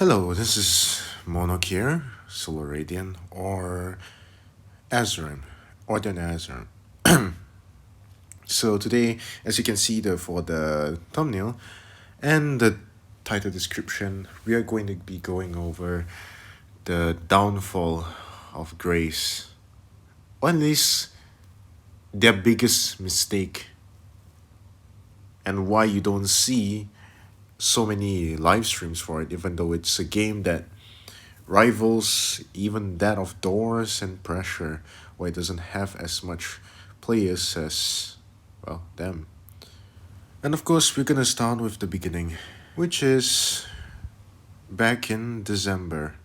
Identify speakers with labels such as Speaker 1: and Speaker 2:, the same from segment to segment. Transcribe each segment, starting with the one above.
Speaker 1: Hello, this is Monok here, Solar Radiant, or Azram, or then Azram. So today, as you can see for the thumbnail and the title description, we are going to be going over the downfall of Grace, or at least their biggest mistake, and why you don't see so many live streams for it, even though it's a game that rivals even that of Doors and Pressure, where it doesn't have as much players as, well, them. And of course, we're gonna start with the beginning, which is back in December.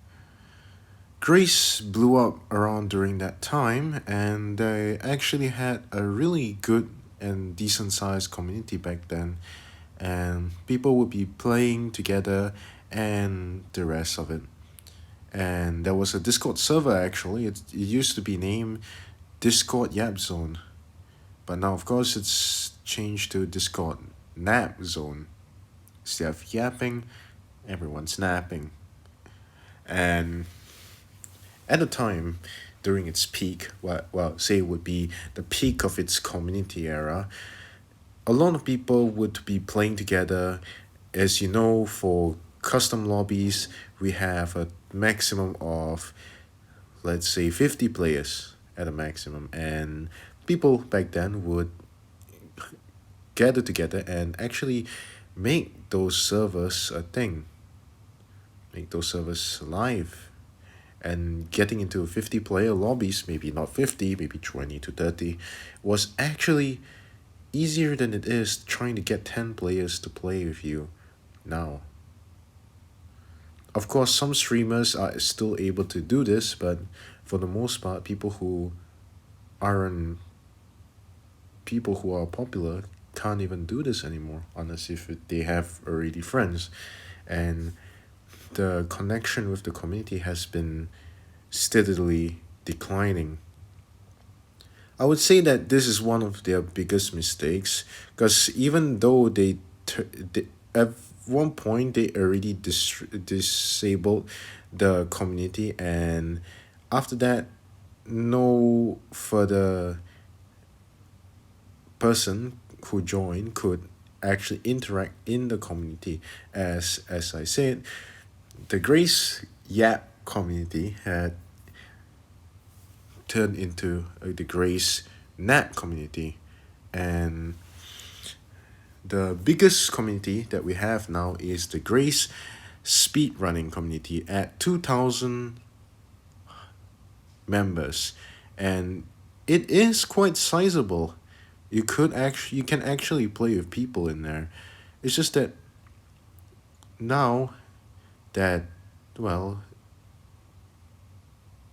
Speaker 1: Grace blew up around during that time, and they actually had a really good and decent sized community back then, and people would be playing together and the rest of it. And there was a Discord server actually. It used to be named Discord Yap Zone, but now of course it's changed to Discord Nap Zone. Instead of yapping, everyone's napping. And at the time, during its peak, say it would be the peak of its community era, a lot of people would be playing together. As you know, for custom lobbies, we have a maximum of, let's say, 50 players at a maximum, and people back then would gather together and actually make those servers a thing, make those servers live. And getting into 50 player lobbies, maybe not 50, maybe 20 to 30, was actually easier than it is trying to get 10 players to play with you now. Of course, some streamers are still able to do this, but for the most part, aren't people who are popular can't even do this anymore unless if they have already friends. And the connection with the community has been steadily declining. I would say that this is one of their biggest mistakes, because even though they at one point they already disabled the community, and after that no further person who joined could actually interact in the community. As I said, the Grace Yap community had turned into the Grace Nat community, and the biggest community that we have now is the Grace speedrunning community at 2,000 members, and it is quite sizable. You can actually play with people in there. It's just that now that, well,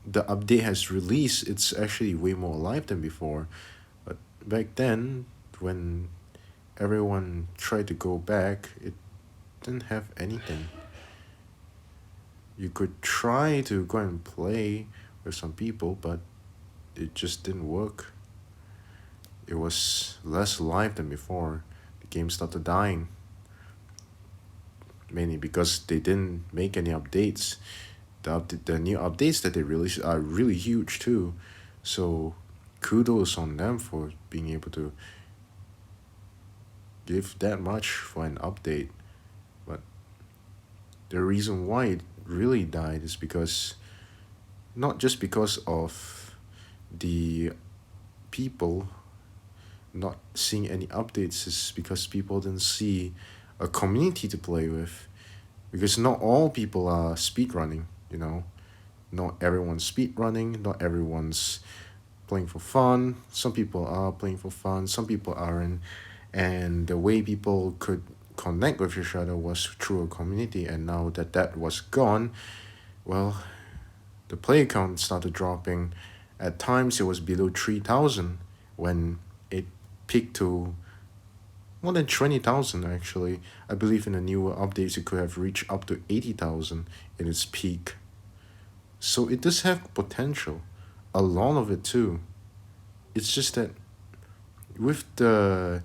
Speaker 1: the update has released, it's actually way more alive than before. But back then, when everyone tried to go back, it didn't have anything. You could try to go and play with some people, but it just didn't work. It was less alive than before. The game started dying. Mainly because they didn't make any updates. The new updates that they release are really huge too. So kudos on them for being able to give that much for an update. But the reason why it really died is because, not just because of the people not seeing any updates, is because people didn't see a community to play with. Because not all people are speedrunning, you know. Not everyone's speedrunning, not everyone's playing for fun. Some people are playing for fun, some people aren't. And the way people could connect with each other was through a community, and now that that was gone, well, the player count started dropping. At times it was below 3,000 when it peaked to more than 20,000 actually. I believe in the newer updates it could have reached up to 80,000 in its peak. So it does have potential, a lot of it too. It's just that with the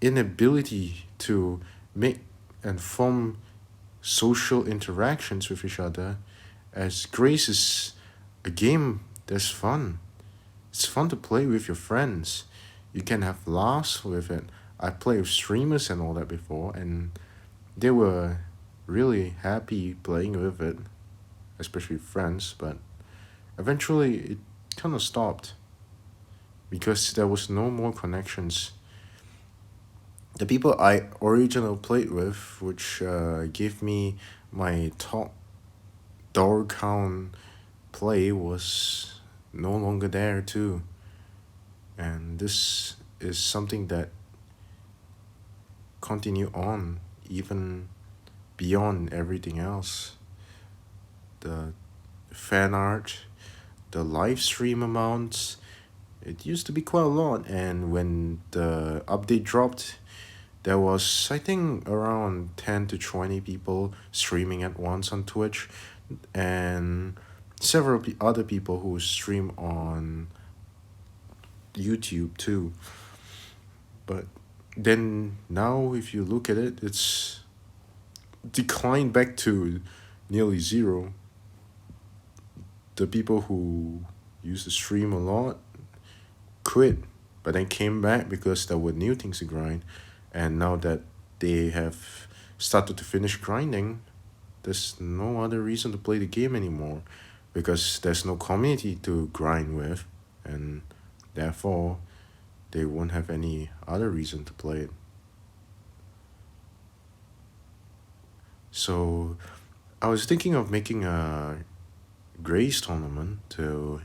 Speaker 1: inability to make and form social interactions with each other, as Grace is a game that's fun. It's fun to play with your friends. You can have laughs with it. I played with streamers and all that before, and they were really happy playing with it, especially friends, but eventually it kind of stopped because there was no more connections. The people I originally played with, which gave me my top door count play, was no longer there too. And this is something that continue on even beyond everything else. The fan art, the live stream amounts, it used to be quite a lot, and when the update dropped, there was, I think, around 10 to 20 people streaming at once on Twitch, and several other people who stream on YouTube too. But then now, if you look at it, it's declined back to nearly zero. The people who used to stream a lot quit, but then came back because there were new things to grind. And now that they have started to finish grinding, there's no other reason to play the game anymore because there's no community to grind with, and therefore they won't have any other reason to play it. So I was thinking of making a Grace tournament to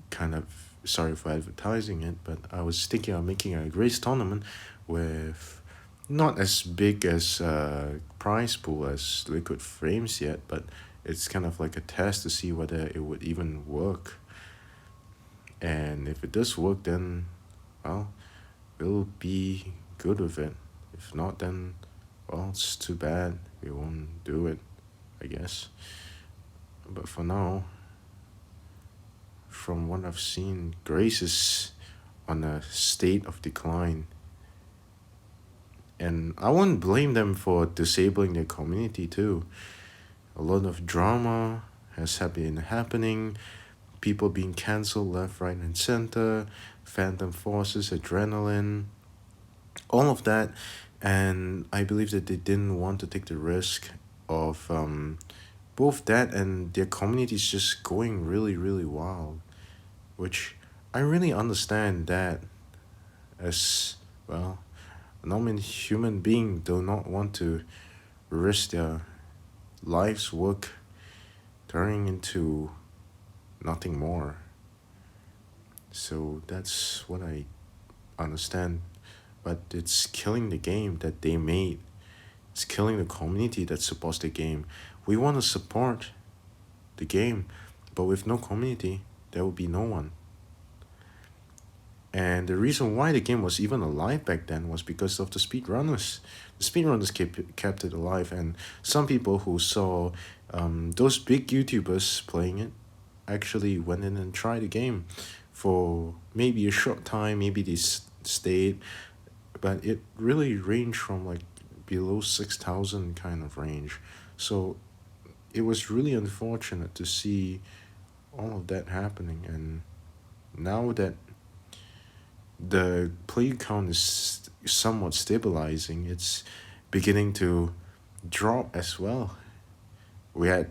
Speaker 1: kind of, sorry for advertising it, but I was thinking of making a Grace tournament with not as big as a prize pool as Liquid Frames yet, but it's kind of like a test to see whether it would even work. And if it does work, then, well, we'll be good with it. If not, then, well, it's too bad. We won't do it, I guess. But for now, from what I've seen, Grace is on a state of decline. And I won't blame them for disabling their community too. A lot of drama has been happening, people being cancelled left, right, and center, Phantom Forces, Adrenaline, all of that. And I believe that they didn't want to take the risk of both that and their community is just going really, really wild, which I really understand that as well. A normal human being do not want to risk their life's work turning into nothing more. So that's what I understand. But it's killing the game that they made. It's killing the community that supports the game. We want to support the game, but with no community, there will be no one. And the reason why the game was even alive back then was because of the speedrunners. The speedrunners kept it alive, and some people who saw those big YouTubers playing it actually went in and tried the game for maybe a short time, maybe they stayed, but it really ranged from like below 6,000 kind of range. So it was really unfortunate to see all of that happening, and now that the player count is somewhat stabilizing, it's beginning to drop as well. We had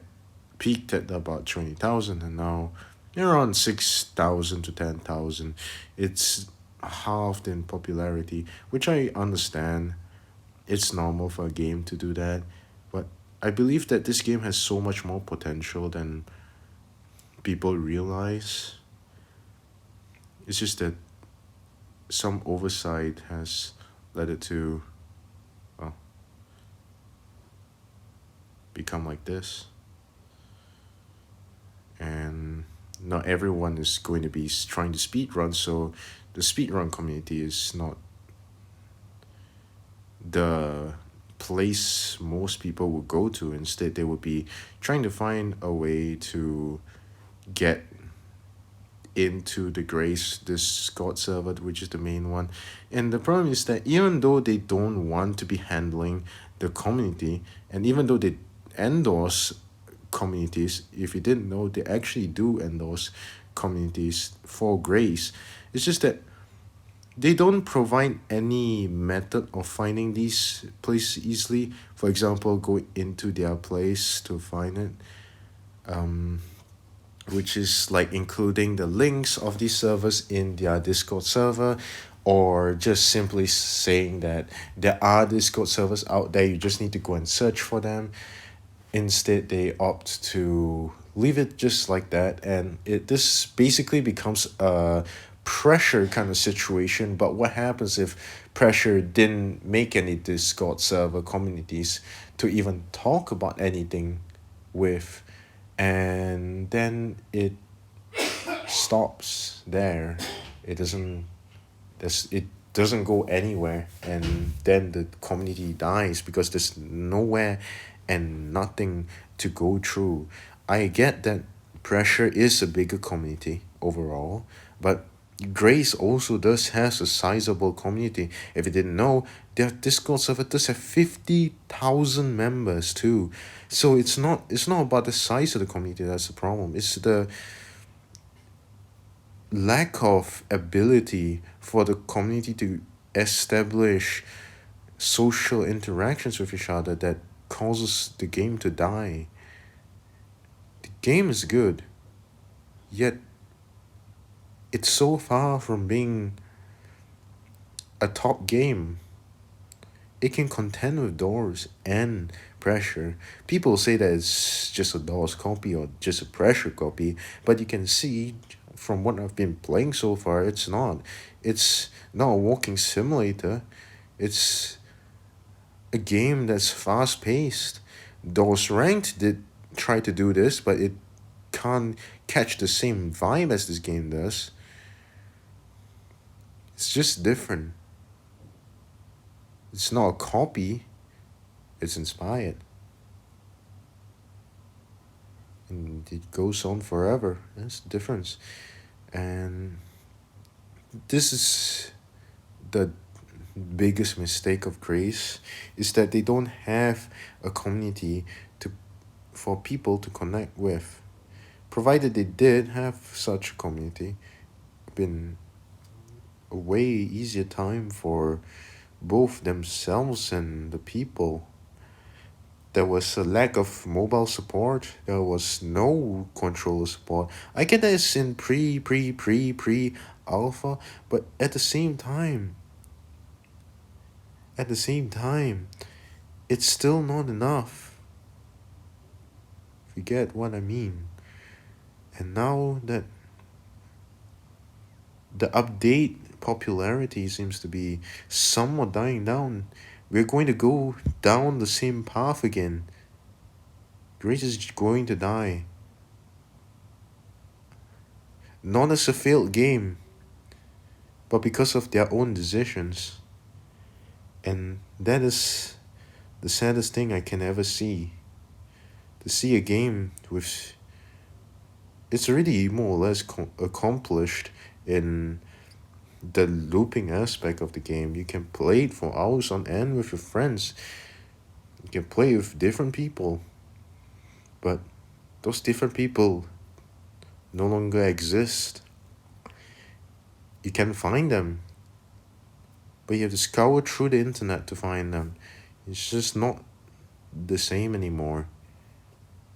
Speaker 1: peaked at about 20,000 and now around 6,000 to 10,000. It's halved in popularity, which I understand. It's normal for a game to do that, but I believe that this game has so much more potential than people realize. It's just that some oversight has led it to, well, become like this. And not everyone is going to be trying to speedrun, so the speedrun community is not the place most people would go to. Instead, they would be trying to find a way to get into the Grace Discord server, which is the main one. And the problem is that even though they don't want to be handling the community. And even though they endorse communities, if you didn't know, they actually do endorse communities for grace. It's just that they don't provide any method of finding these places easily. For example, go into their place to find it, which is like including the links of these servers in their Discord server, or just simply saying that there are Discord servers out there, you just need to go and search for them. Instead, they opt to leave it just like that, and this basically becomes a pressure kind of situation. But what happens if pressure didn't make any Discord server communities to even talk about anything with, and then it stops there. It doesn't it doesn't go anywhere, and then the community dies because there's nowhere and nothing to go through. I get that pressure is a bigger community overall, but Grace also does has a sizable community. If you didn't know, their Discord server does have 50,000 members too. So it's not about the size of the community that's the problem. It's the lack of ability for the community to establish social interactions with each other that causes the game to die. The game is good, yet it's so far from being a top game. It can contend with Doors and Pressure. People say that it's just a Doors copy or just a Pressure copy, but you can see from what I've been playing so far, it's not. It's not a walking simulator. It's a game that's fast paced. Doors Ranked did try to do this, but it can't catch the same vibe as this game does. It's just different. It's not a copy, it's inspired. And it goes on forever. That's the difference. And this is the biggest mistake of Grace, is that they don't have a community to for people to connect with. Provided they did have such a community, been a way easier time for both themselves and the people. There was a lack of mobile support. There was no controller support. I get that it's in pre alpha, but at the same time, it's still not enough. If you get what I mean. And now that the update popularity seems to be somewhat dying down, we're going to go down the same path again. Grace is going to die. Not as a failed game, but because of their own decisions. And that is the saddest thing I can ever see. To see a game with. It's already more or less accomplished in the looping aspect of the game. You can play it for hours on end with your friends. You can play with different people. But those different people no longer exist. You can find them, but you have to scour through the internet to find them. It's just not the same anymore.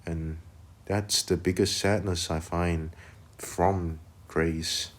Speaker 1: And that's the biggest sadness I find from Grace.